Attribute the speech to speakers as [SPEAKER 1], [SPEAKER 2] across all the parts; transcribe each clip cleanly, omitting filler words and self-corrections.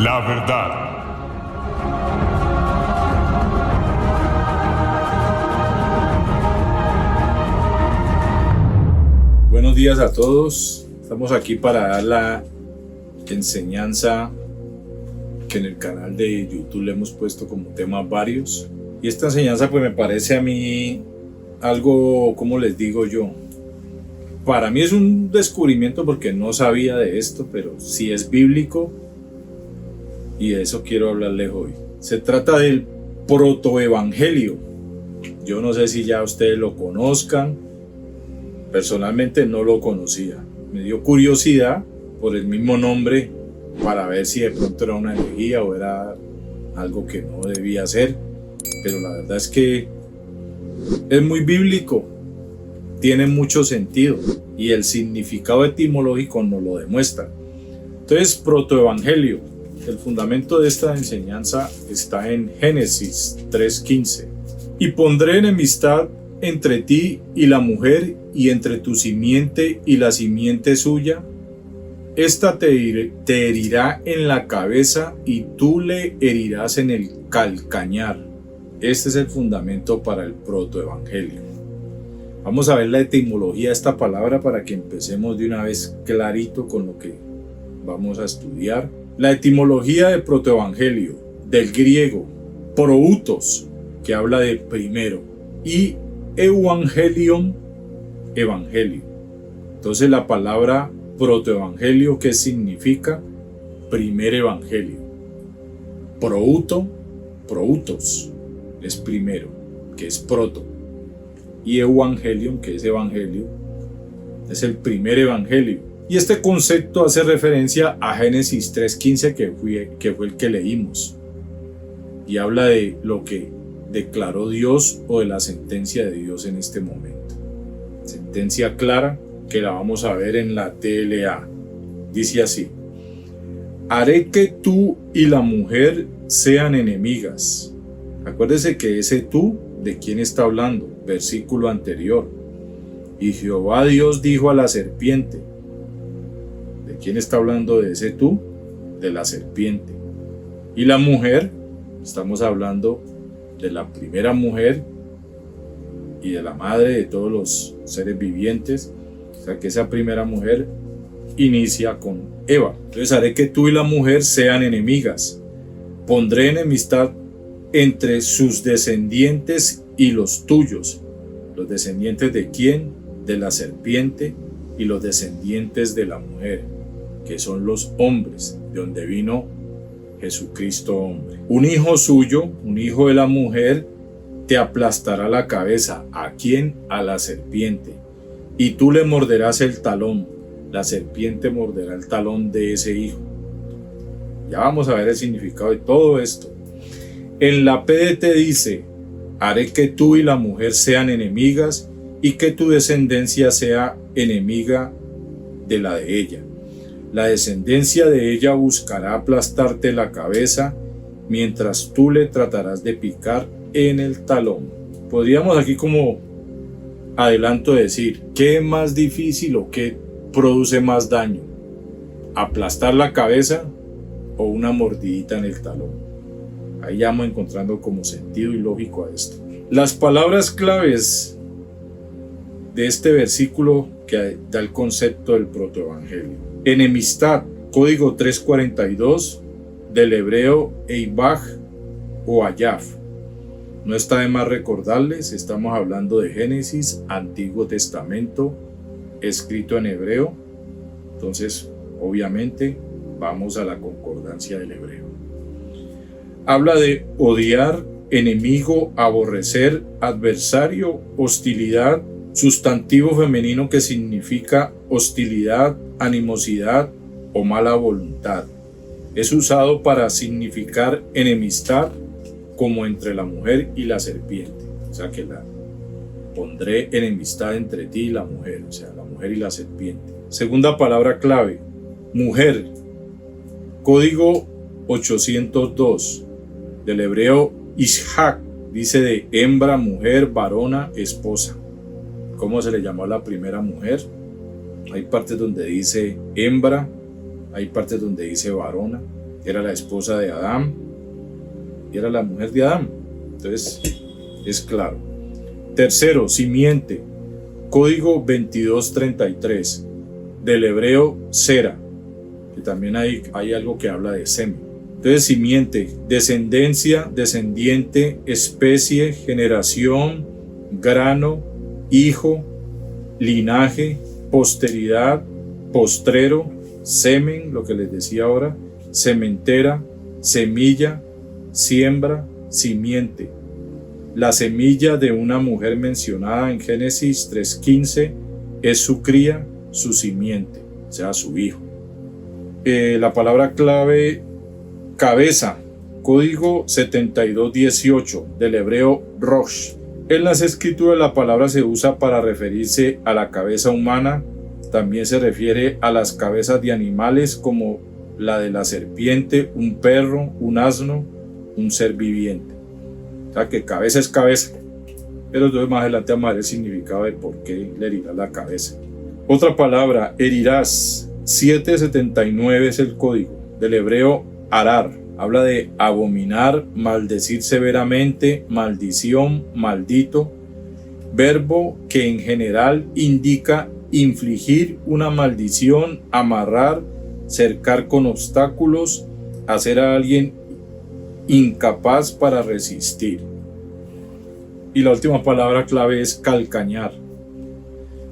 [SPEAKER 1] la verdad.
[SPEAKER 2] Buenos días a todos. Estamos aquí para dar la enseñanza que en el canal de YouTube le hemos puesto como temas varios. Y esta enseñanza pues me parece a mí algo, ¿cómo les digo yo? Para mí es un descubrimiento porque no sabía de esto, pero sí es bíblico y de eso quiero hablarles hoy. Se trata del protoevangelio. Yo no sé si ya ustedes lo conozcan. Personalmente no lo conocía. Me dio curiosidad por el mismo nombre para ver si de pronto era una herejía o era algo que no debía ser. Pero la verdad es que es muy bíblico. Tiene mucho sentido y el significado etimológico nos lo demuestra. Entonces, protoevangelio, el fundamento de esta enseñanza está en Génesis 3:15. Y pondré enemistad entre ti y la mujer, y entre tu simiente y la simiente suya. Esta te herirá en la cabeza y tú le herirás en el calcañar. Este es el fundamento para el protoevangelio. Vamos a ver la etimología de esta palabra para que empecemos de una vez clarito con lo que vamos a estudiar. La etimología de protoevangelio, del griego proutos, que habla de primero, y evangelion, evangelio. Entonces la palabra protoevangelio, ¿qué significa? Primer evangelio. Proutos, es primero, que es proto. Y evangelion, que es evangelio, es el primer evangelio. Y este concepto hace referencia a Génesis 3:15, que fue el que leímos. Y habla de lo que declaró Dios o de la sentencia de Dios en este momento. Sentencia clara que la vamos a ver en la TLA. Dice así: haré que tú y la mujer sean enemigas. Acuérdese que ese tú, ¿de quién está hablando? Versículo anterior. Y Jehová Dios dijo a la serpiente. ¿De quién está hablando de ese tú? De la serpiente. Y la mujer, estamos hablando de la primera mujer y de la madre de todos los seres vivientes. O sea que esa primera mujer inicia con Eva. Entonces haré que tú y la mujer sean enemigas. Pondré enemistad entre sus descendientes y los tuyos. ¿Los descendientes de quién? De la serpiente, y los descendientes de la mujer, que son los hombres, de donde vino Jesucristo hombre. Un hijo suyo, un hijo de la mujer, te aplastará la cabeza. ¿A quién? A la serpiente. Y tú le morderás el talón. La serpiente morderá el talón de ese hijo. Ya vamos a ver el significado de todo esto. En la PDT dice: haré que tú y la mujer sean enemigas y que tu descendencia sea enemiga de la de ella. La descendencia de ella buscará aplastarte la cabeza, mientras tú le tratarás de picar en el talón. Podríamos aquí como adelanto decir, ¿qué es más difícil o qué produce más daño? ¿Aplastar la cabeza o una mordidita en el talón? Ahí ya vamos encontrando como sentido y lógico a esto. Las palabras claves de este versículo que da el concepto del protoevangelio. Enemistad, código 342 del hebreo Eibaj o Ayaf. No está de más recordarles, estamos hablando de Génesis, Antiguo Testamento, escrito en hebreo. Entonces, obviamente, vamos a la concordancia del hebreo. Habla de odiar, enemigo, aborrecer, adversario, hostilidad, sustantivo femenino que significa hostilidad, animosidad o mala voluntad. Es usado para significar enemistad, como entre la mujer y la serpiente. O sea que pondré enemistad entre ti y la mujer, o sea, la mujer y la serpiente. Segunda palabra clave, mujer, código 802 del hebreo Ishak, dice de hembra, mujer, varona, esposa. ¿Cómo se le llamó a la primera mujer? Hay partes donde dice hembra, hay partes donde dice varona. era la esposa de Adán y era la mujer de Adán. Entonces es claro. Tercero, simiente, código 2233, del hebreo Sera, que también hay algo que habla de semen. Entonces simiente, descendencia, descendiente, especie, generación, grano, hijo, linaje, posteridad, postrero, semen, lo que les decía ahora, sementera, semilla, siembra, simiente. La semilla de una mujer mencionada en Génesis 3:15 es su cría, su simiente, o sea, su hijo. La palabra clave cabeza, código 7218, del hebreo Rosh. En las escrituras la palabra se usa para referirse a la cabeza humana. También se refiere a las cabezas de animales como la de la serpiente, un perro, un asno, un ser viviente. O sea que cabeza es cabeza. Pero entonces más adelante vamos a ver el significado de por qué le herirás la cabeza. Otra palabra, herirás, 779 es el código, del hebreo arar. Habla de abominar, maldecir severamente, maldición, maldito. Verbo que en general indica infligir una maldición, amarrar, cercar con obstáculos, hacer a alguien incapaz para resistir. Y la última palabra clave es calcañar.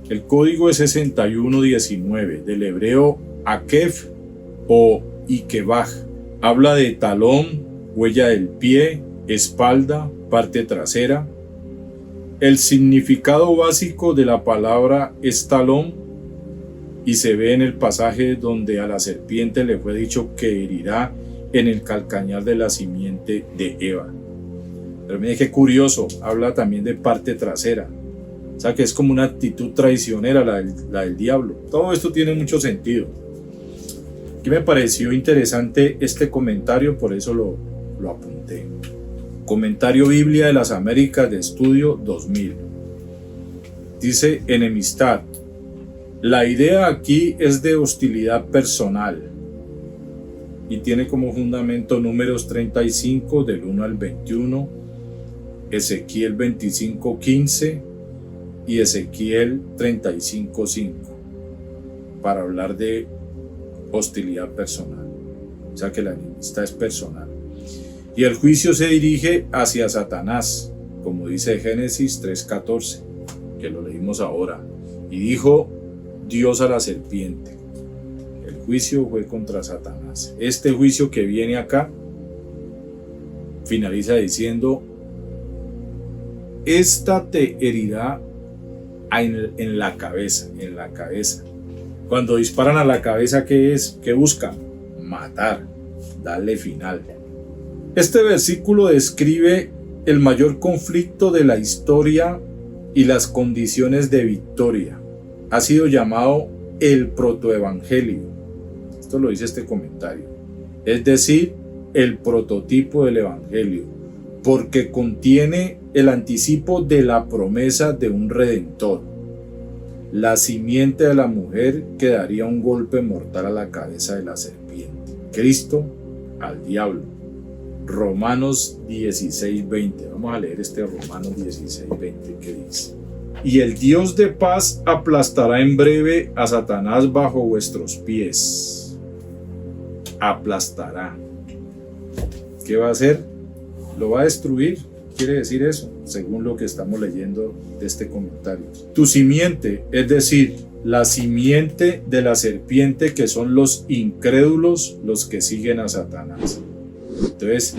[SPEAKER 2] El código es 6119, del hebreo akef o ikebaj. Habla de talón, huella del pie, espalda, parte trasera. El significado básico de la palabra es talón y se ve en el pasaje donde a la serpiente le fue dicho que herirá en el calcañar de la simiente de Eva. Pero mire qué curioso, habla también de parte trasera. O sea que es como una actitud traicionera la del diablo. Todo esto tiene mucho sentido. Aquí me pareció interesante este comentario, por eso lo apunté. Comentario Biblia de las Américas de Estudio 2000. Dice enemistad. La idea aquí es de hostilidad personal y tiene como fundamento Números 35 del 1 al 21, Ezequiel 25:15 y Ezequiel 35:5 para hablar de hostilidad personal. O sea que la enemistad es personal. Y el juicio se dirige hacia Satanás, como dice Génesis 3:14, que lo leímos ahora. Y dijo Dios a la serpiente. El juicio fue contra Satanás. Este juicio que viene acá finaliza diciendo: esta te herirá en la cabeza, en la cabeza. Cuando disparan a la cabeza, ¿qué es? ¿Qué buscan? Matar, darle final. Este versículo describe el mayor conflicto de la historia y las condiciones de victoria. Ha sido llamado el protoevangelio. Esto lo dice este comentario. Es decir, el prototipo del evangelio, porque contiene el anticipo de la promesa de un redentor. La simiente de la mujer que daría un golpe mortal a la cabeza de la serpiente. Cristo al diablo. Romanos 16:20. Vamos a leer este Romanos 16:20 que dice: y el Dios de paz aplastará en breve a Satanás bajo vuestros pies. Aplastará. ¿Qué va a hacer? Lo va a destruir. Quiere decir eso, según lo que estamos leyendo de este comentario. Tu simiente, es decir, la simiente de la serpiente, que son los incrédulos, los que siguen a Satanás. Entonces,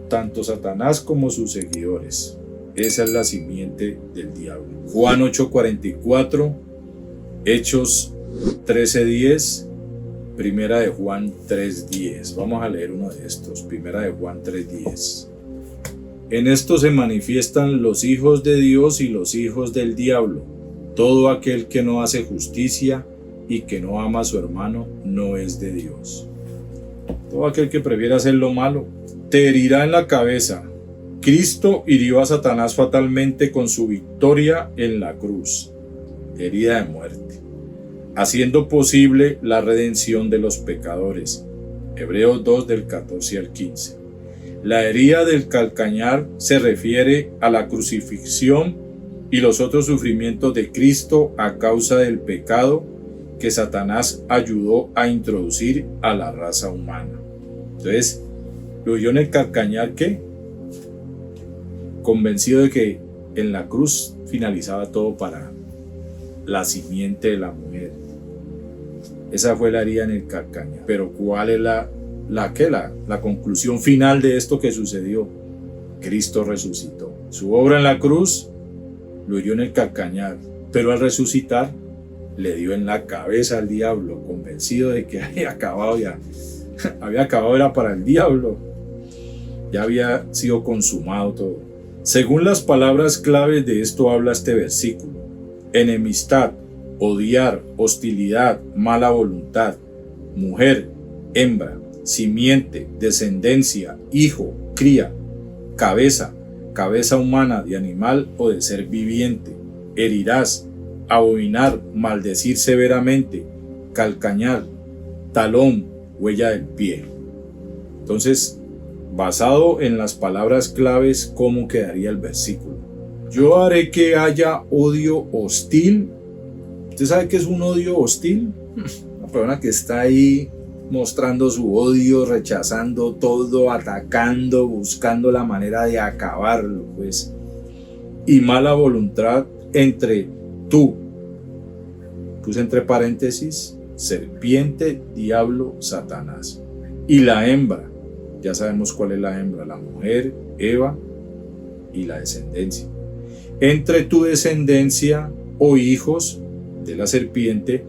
[SPEAKER 2] tanto Satanás como sus seguidores. Esa es la simiente del diablo. Juan 8:44, Hechos 13:10, Primera de Juan 3:10. Vamos a leer uno de estos. Primera de Juan 3:10. En esto se manifiestan los hijos de Dios y los hijos del diablo. Todo aquel que no hace justicia y que no ama a su hermano no es de Dios. Todo aquel que prefiere hacer lo malo te herirá en la cabeza. Cristo hirió a Satanás fatalmente con su victoria en la cruz, herida de muerte, haciendo posible la redención de los pecadores. Hebreos 2 del 14 al 15. La herida del calcañar se refiere a la crucifixión y los otros sufrimientos de Cristo a causa del pecado que Satanás ayudó a introducir a la raza humana. Entonces, lo hirió en el calcañar, ¿qué? Convencido de que en la cruz finalizaba todo para la simiente de la mujer. Esa fue la herida en el calcañar. Pero ¿cuál es la conclusión final de esto que sucedió? Cristo resucitó. Su obra en la cruz lo hirió en el calcañar, pero al resucitar le dio en la cabeza al diablo, convencido de que había acabado era para el diablo. Ya había sido consumado todo. Según las palabras claves de esto habla este versículo: enemistad, odiar, hostilidad, mala voluntad, mujer, hembra, simiente, descendencia, hijo, cría, cabeza humana, de animal o de ser viviente, herirás, abominar, maldecir severamente, calcañar, talón, huella del pie. Entonces, basado en las palabras claves, ¿cómo quedaría el versículo? Yo haré que haya odio hostil. ¿Usted sabe qué es un odio hostil? Una persona que está ahí mostrando su odio, rechazando todo, atacando, buscando la manera de acabarlo, pues. Y mala voluntad entre tú, puse entre paréntesis, serpiente, diablo, Satanás. Y la hembra, ya sabemos cuál es la hembra, la mujer, Eva, y la descendencia. Entre tu descendencia o hijos de la serpiente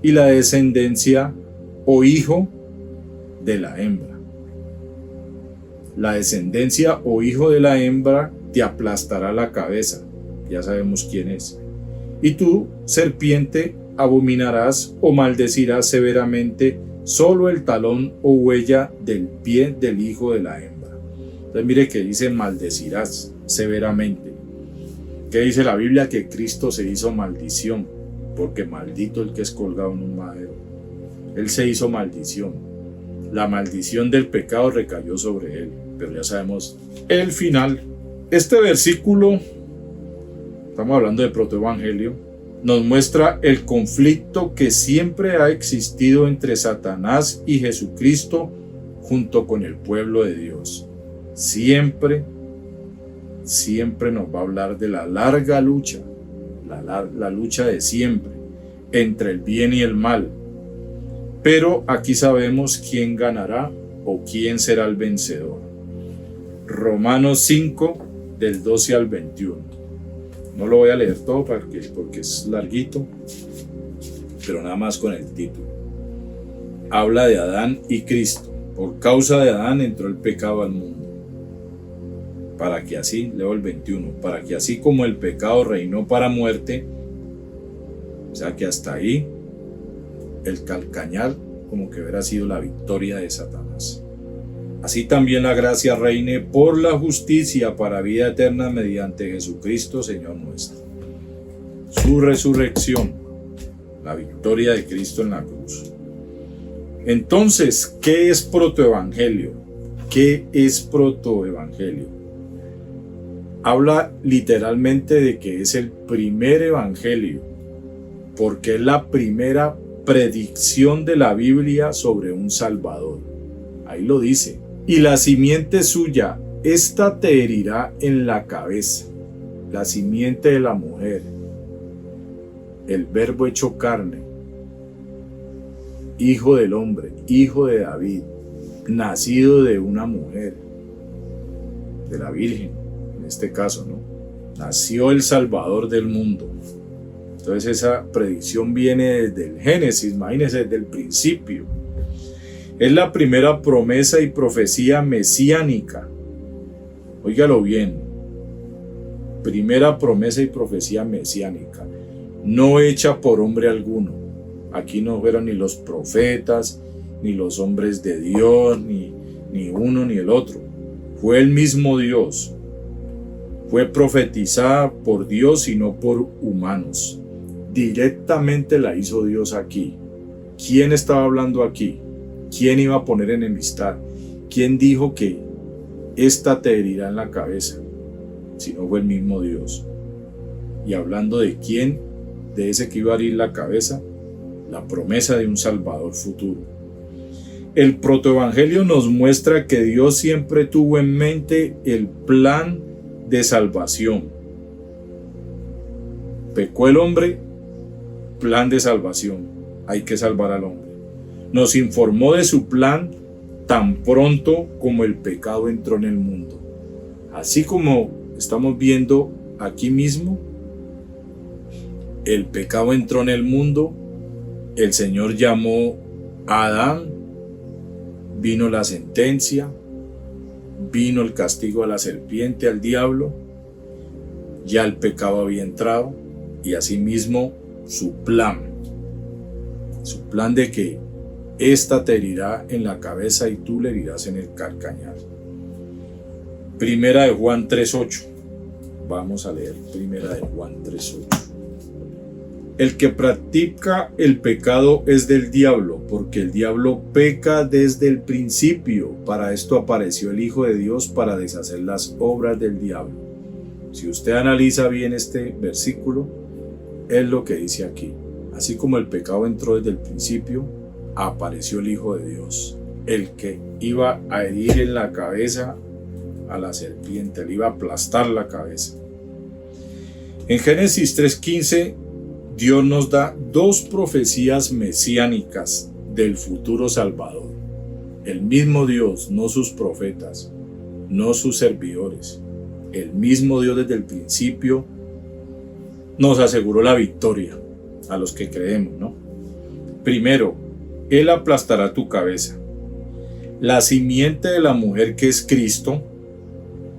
[SPEAKER 2] y la descendencia o hijo de la hembra. La descendencia o hijo de la hembra te aplastará la cabeza, ya sabemos quién es. Y tú, serpiente, abominarás o maldecirás severamente solo el talón o huella del pie del hijo de la hembra. Entonces mire que dice maldecirás severamente. ¿Qué dice la Biblia? Que Cristo se hizo maldición, porque maldito el que es colgado en un madero. Él se hizo maldición. La maldición del pecado recayó sobre él, pero ya sabemos el final. Este versículo, estamos hablando de protoevangelio, nos muestra el conflicto que siempre ha existido entre Satanás y Jesucristo junto con el pueblo de Dios. Siempre nos va a hablar de la larga lucha, la lucha de siempre entre el bien y el mal. Pero aquí sabemos quién ganará o quién será el vencedor. Romanos 5 del 12 al 21. No lo voy a leer todo porque es larguito, pero nada más con el título. Habla de Adán y Cristo. Por causa de Adán entró el pecado al mundo. Para que así, leo el 21, para que así como el pecado reinó para muerte, o sea que hasta ahí el calcañar como que hubiera sido la victoria de Satanás. Así también la gracia reine por la justicia para vida eterna mediante Jesucristo Señor nuestro. Su resurrección, la victoria de Cristo en la cruz. Entonces, ¿qué es protoevangelio? ¿Qué es protoevangelio? Habla literalmente de que es el primer evangelio, porque es la primera predicción de la Biblia sobre un Salvador. Ahí lo dice. Y la simiente suya, esta te herirá en la cabeza. La simiente de la mujer. El verbo hecho carne. Hijo del hombre, hijo de David, nacido de una mujer, de la Virgen, en este caso, ¿no? Nació el Salvador del mundo. Entonces esa predicción viene desde el Génesis, imagínense, desde el principio. Es la primera promesa y profecía mesiánica. Óigalo bien. Primera promesa y profecía mesiánica. No hecha por hombre alguno. Aquí no fueron ni los profetas, ni los hombres de Dios, ni uno ni el otro. Fue el mismo Dios. Fue profetizada por Dios y no por humanos. Directamente la hizo Dios aquí. ¿Quién estaba hablando aquí? ¿Quién iba a poner enemistad? ¿Quién dijo que esta te herirá en la cabeza? Si no fue el mismo Dios. Y hablando de quién, de ese que iba a herir la cabeza, la promesa de un Salvador futuro. El protoevangelio nos muestra que Dios siempre tuvo en mente el plan de salvación. Pecó el hombre, plan de salvación. Hay que salvar al hombre. Nos informó de su plan tan pronto como el pecado entró en el mundo. Así como estamos viendo aquí mismo, el pecado entró en el mundo, el Señor llamó a Adán, vino la sentencia, vino el castigo a la serpiente, al diablo, ya el pecado había entrado, y asimismo su plan de que esta te herirá en la cabeza y tú le herirás en el calcañar. Primera de Juan 3:8. Vamos a leer Primera de Juan 3:8. El que practica el pecado es del diablo, porque el diablo peca desde el principio. Para esto apareció el Hijo de Dios, para deshacer las obras del diablo. Si usted analiza bien este versículo, es lo que dice aquí. Así como el pecado entró desde el principio, apareció el Hijo de Dios, el que iba a herir en la cabeza a la serpiente, le iba a aplastar la cabeza. En Génesis 3:15, Dios nos da dos profecías mesiánicas del futuro Salvador. El mismo Dios, no sus profetas, no sus servidores. El mismo Dios desde el principio nos aseguró la victoria a los que creemos, ¿no? Primero, Él aplastará tu cabeza. La simiente de la mujer, que es Cristo,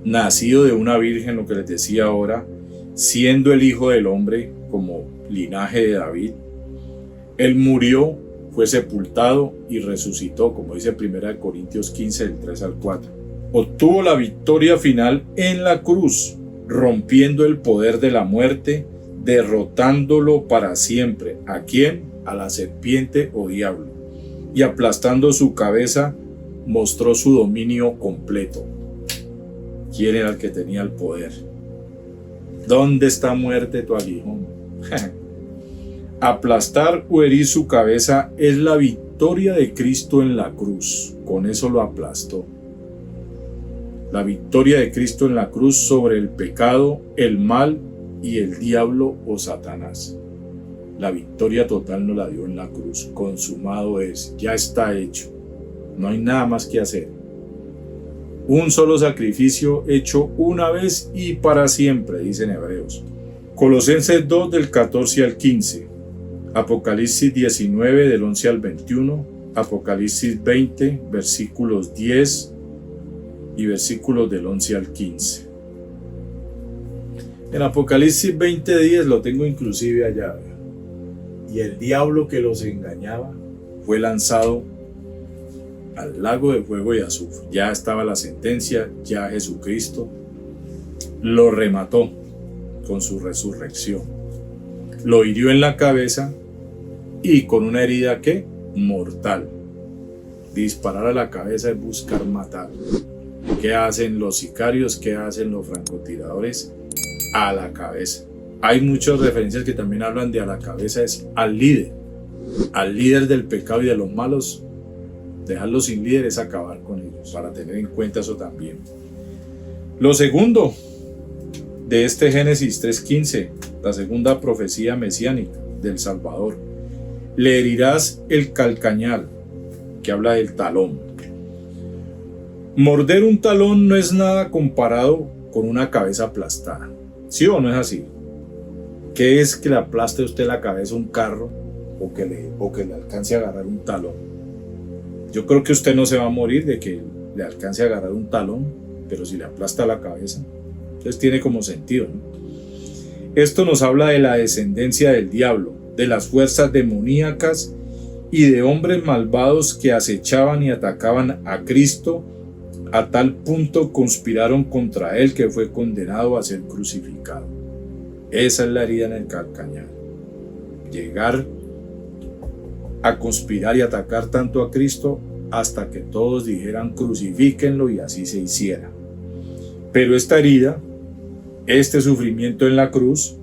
[SPEAKER 2] nacido de una virgen, lo que les decía ahora, siendo el Hijo del Hombre como linaje de David. Él murió, fue sepultado y resucitó, como dice 1 Corintios 15, del 3 al 4. Obtuvo la victoria final en la cruz, rompiendo el poder de la muerte, derrotándolo para siempre. ¿A quién? A la serpiente o diablo. Y aplastando su cabeza, mostró su dominio completo. ¿Quién era el que tenía el poder? ¿Dónde está, muerte, tu aguijón? Aplastar o herir su cabeza es la victoria de Cristo en la cruz. Con eso lo aplastó. La victoria de Cristo en la cruz sobre el pecado, el mal y el diablo o Satanás. La victoria total nos la dio en la cruz. Consumado es, ya está hecho. No hay nada más que hacer. Un solo sacrificio hecho una vez y para siempre, dicen Hebreos. Colosenses 2 del 14 al 15. Apocalipsis 19 del 11 al 21. Apocalipsis 20 versículos 10 y versículos del 11 al 15. En Apocalipsis 20:10 lo tengo inclusive allá. Y el diablo que los engañaba fue lanzado al lago de fuego y azufre. Ya estaba la sentencia, ya Jesucristo lo remató con su resurrección. Lo hirió en la cabeza y con una herida que mortal. Disparar a la cabeza es buscar matar. ¿Qué hacen los sicarios? ¿Qué hacen los francotiradores? A la cabeza. Hay muchas referencias que también hablan de a la cabeza, es al líder del pecado y de los malos. Dejarlos sin líder es acabar con ellos, para tener en cuenta eso también. Lo segundo de este Génesis 3:15, la segunda profecía mesiánica del Salvador. Le herirás el calcañar, que habla del talón. Morder un talón no es nada comparado con una cabeza aplastada. ¿Sí o no es así? ¿Qué es que le aplaste a usted la cabeza a un carro o que le alcance a agarrar un talón? Yo creo que usted no se va a morir de que le alcance a agarrar un talón, pero si le aplasta la cabeza, entonces tiene como sentido, ¿no? Esto nos habla de la descendencia del diablo, de las fuerzas demoníacas y de hombres malvados que acechaban y atacaban a Cristo. A tal punto conspiraron contra él que fue condenado a ser crucificado. Esa es la herida en el calcañar. Llegar a conspirar y atacar tanto a Cristo hasta que todos dijeran crucifíquenlo, y así se hiciera. Pero esta herida, este sufrimiento en la cruz,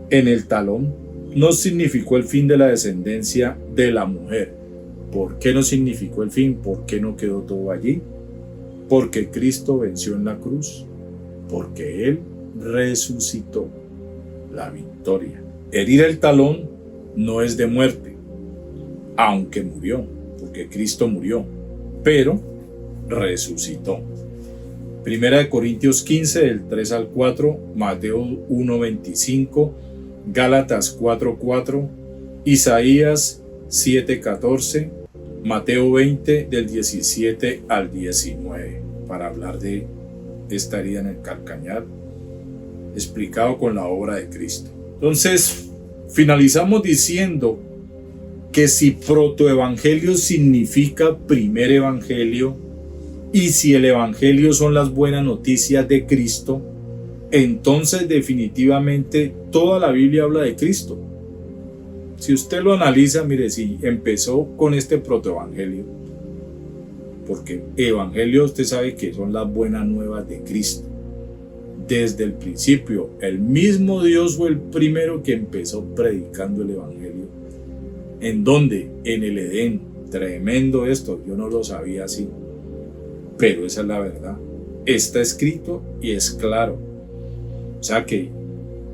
[SPEAKER 2] en el talón, no significó el fin de la descendencia de la mujer. ¿Por qué no significó el fin? ¿Por qué no quedó todo allí? Porque Cristo venció en la cruz, porque Él resucitó. La victoria. Herir el talón no es de muerte, aunque murió, porque Cristo murió, pero resucitó. Primera de Corintios 15, del 3 al 4, Mateo 1:25, Gálatas 4:4, Isaías 7:14, Mateo 20, del 17 al 19, para hablar de esta herida en el calcañar, explicado con la obra de Cristo. Entonces, finalizamos diciendo que si protoevangelio significa primer evangelio, y si el evangelio son las buenas noticias de Cristo, entonces definitivamente toda la Biblia habla de Cristo. Si usted lo analiza, mire, si empezó con este protoevangelio, porque evangelio usted sabe que son las buenas nuevas de Cristo. Desde el principio, el mismo Dios fue el primero que empezó predicando el evangelio. ¿En dónde? En el Edén. Tremendo esto, yo no lo sabía así, pero esa es la verdad. Está escrito y es claro. O sea que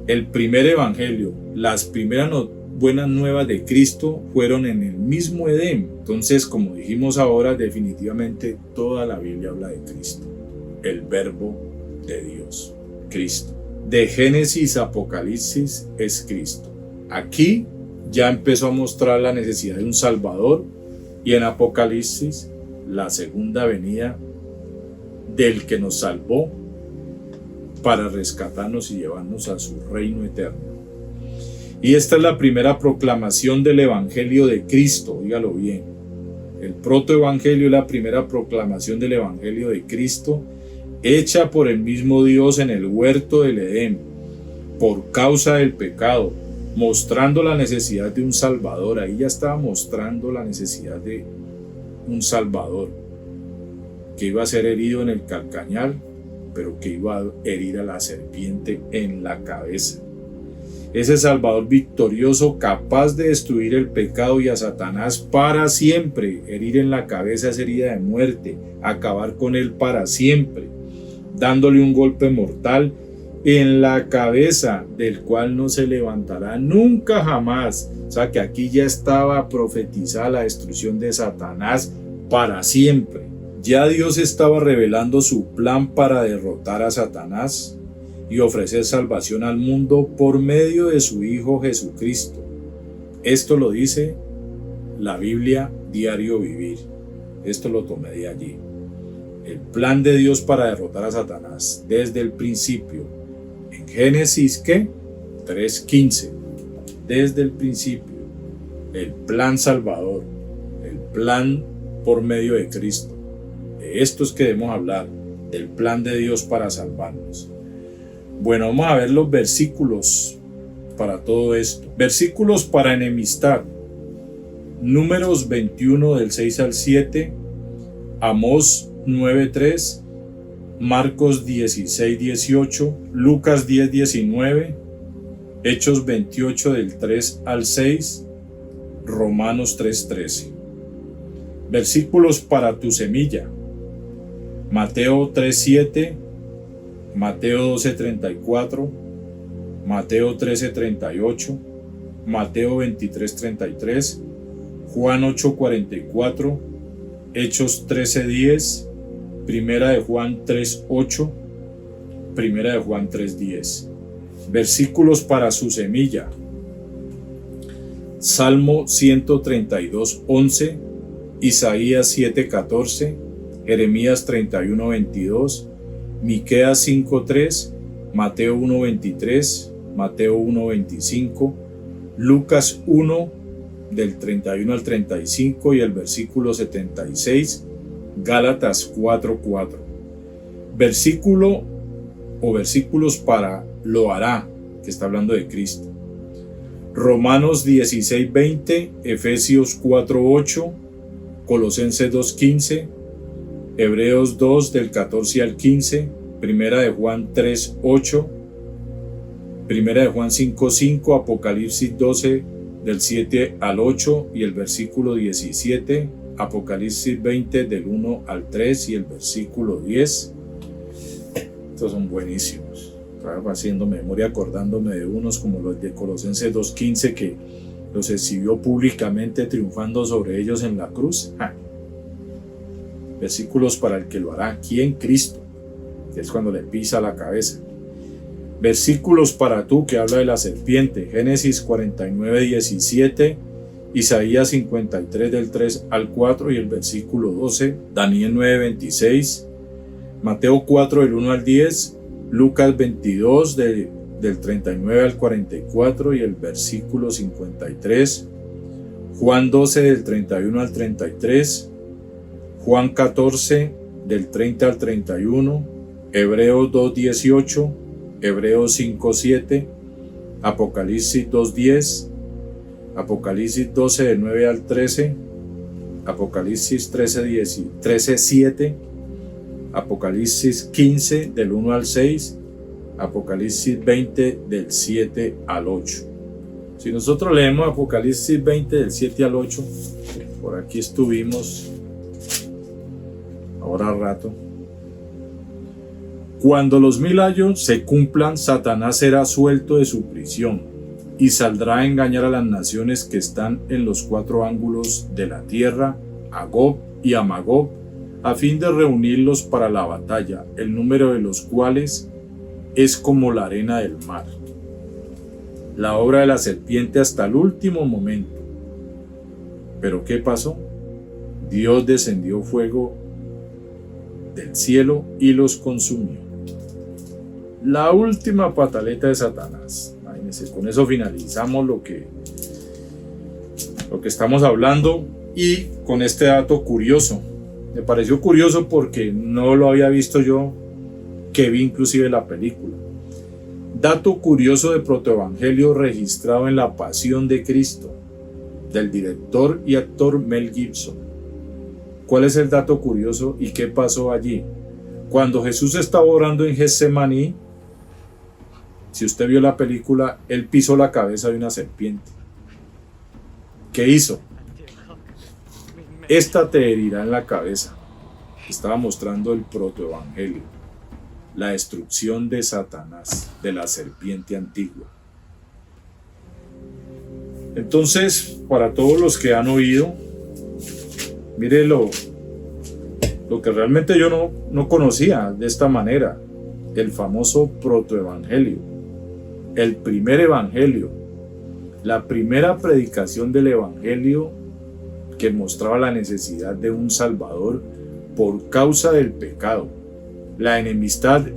[SPEAKER 2] el primer evangelio, las primeras buenas nuevas de Cristo fueron en el mismo Edén. Entonces, como dijimos ahora, definitivamente toda la Biblia habla de Cristo, el verbo de Dios, Cristo. De Génesis a Apocalipsis es Cristo. Aquí ya empezó a mostrar la necesidad de un Salvador, y en Apocalipsis la segunda venida del que nos salvó para rescatarnos y llevarnos a su reino eterno. Y esta es la primera proclamación del Evangelio de Cristo, dígalo bien. El protoevangelio es la primera proclamación del Evangelio de Cristo, hecha por el mismo Dios en el huerto del Edén, por causa del pecado, mostrando la necesidad de un Salvador. Ahí ya estaba mostrando la necesidad de un Salvador, que iba a ser herido en el calcañar, pero que iba a herir a la serpiente en la cabeza. Ese Salvador victorioso, capaz de destruir el pecado y a Satanás para siempre, herir en la cabeza esa herida de muerte, acabar con él para siempre, dándole un golpe mortal en la cabeza, del cual no se levantará nunca jamás. O sea que aquí ya estaba profetizada la destrucción de Satanás para siempre. Ya Dios estaba revelando su plan para derrotar a Satanás y ofrecer salvación al mundo por medio de su Hijo Jesucristo. Esto lo dice la Biblia Diario Vivir. Esto lo tomé de allí. El plan de Dios para derrotar a Satanás desde el principio. En Génesis, ¿qué? 3:15. Desde el principio. El plan salvador. El plan por medio de Cristo. De esto es que debemos hablar. Del plan de Dios para salvarnos. Bueno, vamos a ver los versículos para todo esto. Versículos para enemistad. Números 21 del 6 al 7. Amós 9:3. Marcos 16:18. Lucas 10:19. Hechos 28 del 3 al 6. Romanos 3:13. Versículos para tu semilla. Mateo 3:7. Mateo 12:34, Mateo 13:38, Mateo 23:33, Juan 8:44, Hechos 13:10, Primera de Juan 3:8, Primera de Juan 3:10. Versículos para su semilla. Salmo 132:11, Isaías 7:14, Jeremías 31:22, Miqueas 5:3, Mateo 1:23, Mateo 1:25, Lucas 1 del 31 al 35 y el versículo 76, Gálatas 4:4. Versículo o versículos para lo hará, que está hablando de Cristo. Romanos 16:20, Efesios 4:8, Colosenses 2:15, Hebreos 2 del 14 al 15, Primera de Juan 3:8, Primera de Juan 5:5, Apocalipsis 12 del 7 al 8 y el versículo 17, Apocalipsis 20 del 1 al 3 y el versículo 10. Estos son buenísimos. Estaba haciendo memoria, acordándome de unos como los de Colosenses 2:15 que los exhibió públicamente triunfando sobre ellos en la cruz. Versículos para el que lo hará. ¿Quién? Cristo, que es cuando le pisa la cabeza. Versículos para tú, que habla de la serpiente. Génesis 49:17, Isaías 53 del 3 al 4 y el versículo 12, Daniel 9:26, Mateo 4 del 1 al 10, Lucas 22 del 39 al 44 y el versículo 53, Juan 12 del 31 al 33, Juan 14 del 30 al 31, Hebreos 2:18, Hebreos 5:7, Apocalipsis 2:10, Apocalipsis 12 del 9 al 13, Apocalipsis 13:7, Apocalipsis 15 del 1 al 6, Apocalipsis 20 del 7 al 8. Si nosotros leemos Apocalipsis 20 del 7 al 8, por aquí estuvimos ahora rato. Cuando los 1000 años se cumplan, Satanás será suelto de su prisión y saldrá a engañar a las naciones que están en los 4 ángulos de la tierra, a Gog y a Magog, a fin de reunirlos para la batalla, el número de los cuales es como la arena del mar. La obra de la serpiente hasta el último momento. ¿Pero qué pasó? Dios descendió fuego del cielo y los consumió. La última pataleta de Satanás. Imagínense, con eso finalizamos lo que estamos hablando y con este dato curioso. Me pareció curioso porque no lo había visto yo, que vi inclusive la película. Dato curioso de protoevangelio registrado en La Pasión de Cristo, del director y actor Mel Gibson. ¿Cuál es el dato curioso y qué pasó allí? Cuando Jesús estaba orando en Getsemaní, si usted vio la película, él pisó la cabeza de una serpiente. ¿Qué hizo? Esta te herirá en la cabeza. Estaba mostrando el protoevangelio, la destrucción de Satanás, de la serpiente antigua. Entonces, para todos los que han oído, mire lo que realmente yo no conocía de esta manera, el famoso protoevangelio, el primer evangelio, la primera predicación del evangelio que mostraba la necesidad de un Salvador por causa del pecado, la enemistad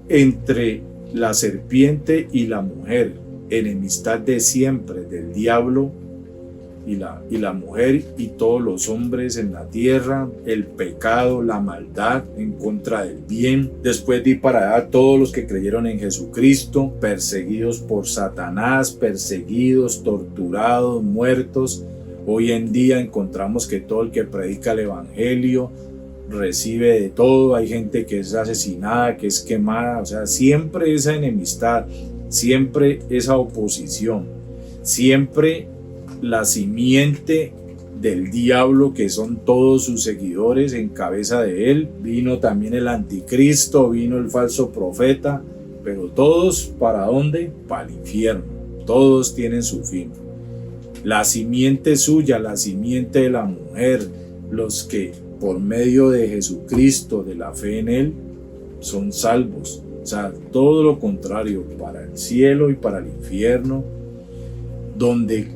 [SPEAKER 2] entre la serpiente y la mujer, enemistad de siempre del diablo y la mujer y todos los hombres en la tierra, el pecado, la maldad en contra del bien. Después di para allá a todos los que creyeron en Jesucristo, perseguidos por Satanás, perseguidos, torturados, muertos. Hoy en día encontramos que todo el que predica el evangelio recibe de todo. Hay gente que es asesinada, que es quemada. O sea, siempre esa enemistad, siempre esa oposición, siempre la simiente del diablo, que son todos sus seguidores en cabeza de él. Vino también el anticristo, vino el falso profeta, pero todos, ¿para dónde? Para el infierno. Todos tienen su fin. La simiente suya, la simiente de la mujer, los que por medio de Jesucristo, de la fe en él, son salvos. O sea, todo lo contrario, para el cielo y para el infierno, donde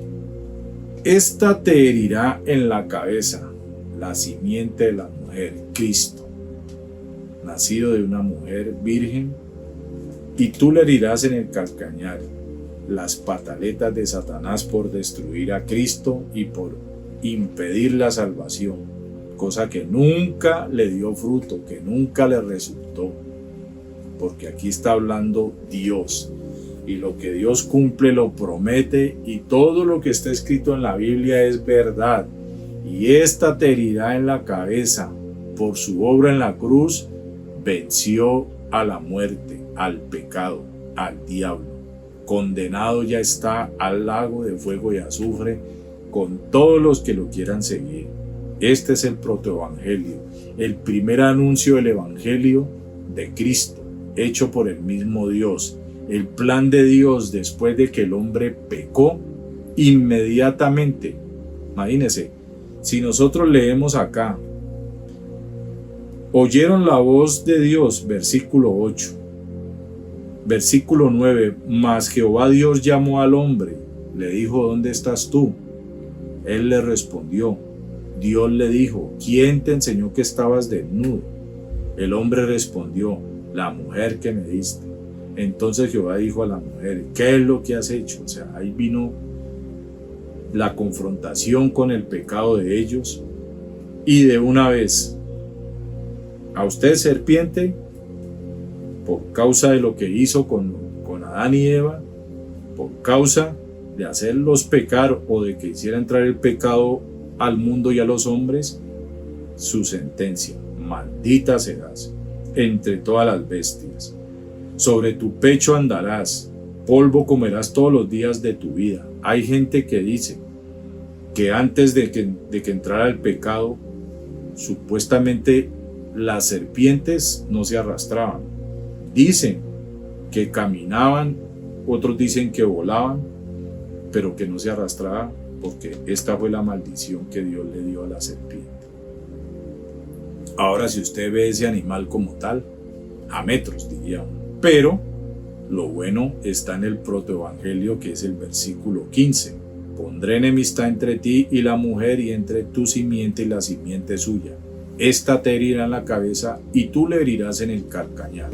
[SPEAKER 2] esta te herirá en la cabeza, la simiente de la mujer, Cristo, nacido de una mujer virgen, y tú le herirás en el calcañar, las pataletas de Satanás por destruir a Cristo y por impedir la salvación, cosa que nunca le dio fruto, que nunca le resultó, porque aquí está hablando Dios. Y lo que Dios cumple lo promete, y todo lo que está escrito en la Biblia es verdad. y ésta te herirá en la cabeza. Por su obra en la cruz venció a la muerte, al pecado, al diablo. Condenado ya está al lago de fuego y azufre con todos los que lo quieran seguir. Este es el protoevangelio, el primer anuncio del evangelio de Cristo, hecho por el mismo Dios. El plan de Dios después de que el hombre pecó, inmediatamente. Imagínense, si nosotros leemos acá, oyeron la voz de Dios, versículo 8. Versículo 9, mas Jehová Dios llamó al hombre, le dijo, ¿dónde estás tú? Él le respondió, Dios le dijo, ¿quién te enseñó que estabas desnudo? El hombre respondió, la mujer que me diste. Entonces Jehová dijo a la mujer, ¿qué es lo que has hecho? O sea, ahí vino la confrontación con el pecado de ellos, y de una vez, a usted serpiente, por causa de lo que hizo con Adán y Eva, por causa de hacerlos pecar o de que hiciera entrar el pecado al mundo y a los hombres, su sentencia, maldita serás entre todas las bestias. Sobre tu pecho andarás, polvo comerás todos los días de tu vida. Hay gente que dice que antes de que entrara el pecado, supuestamente las serpientes no se arrastraban. Dicen que caminaban, otros dicen que volaban, pero que no se arrastraban, porque esta fue la maldición que Dios le dio a la serpiente. Ahora, si usted ve ese animal como tal, a metros diría uno. Pero lo bueno está en el protoevangelio, que es el versículo 15. Pondré enemistad entre ti y la mujer, y entre tu simiente y la simiente suya. Esta te herirá en la cabeza y tú le herirás en el calcañar.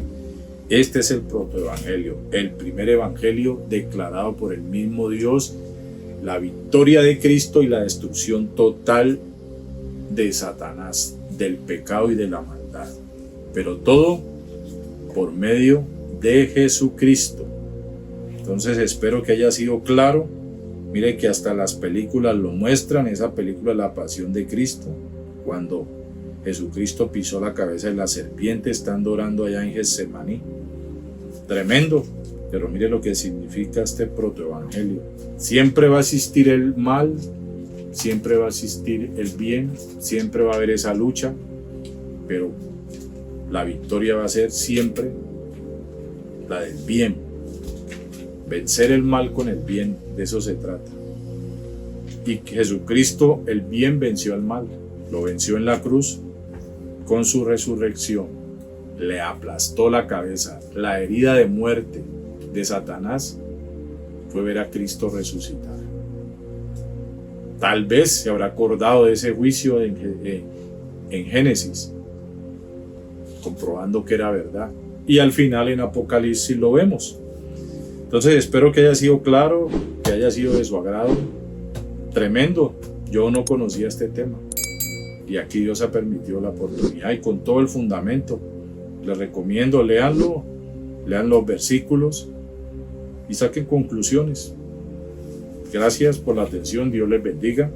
[SPEAKER 2] Este es el protoevangelio, el primer evangelio declarado por el mismo Dios, la victoria de Cristo y la destrucción total de Satanás, del pecado y de la maldad. Pero todo por medio de Jesucristo. Entonces espero que haya sido claro. Mire que hasta las películas lo muestran, esa película La Pasión de Cristo, cuando Jesucristo pisó la cabeza de la serpiente estando orando allá en Getsemaní. Tremendo, pero mire lo que significa este protoevangelio. Siempre va a existir el mal, siempre va a existir el bien, siempre va a haber esa lucha, pero la victoria va a ser siempre la del bien. Vencer el mal con el bien, de eso se trata. Y Jesucristo, el bien, venció al mal, lo venció en la cruz con su resurrección, le aplastó la cabeza. La herida de muerte de Satanás fue ver a Cristo resucitar. Tal vez se habrá acordado de ese juicio en Génesis, comprobando que era verdad, y al final en Apocalipsis lo vemos. Entonces espero que haya sido claro, que haya sido de su agrado. Tremendo, yo no conocía este tema y aquí Dios ha permitido la oportunidad, y con todo el fundamento les recomiendo, léanlo, lean los versículos y saquen conclusiones. Gracias por la atención, Dios les bendiga.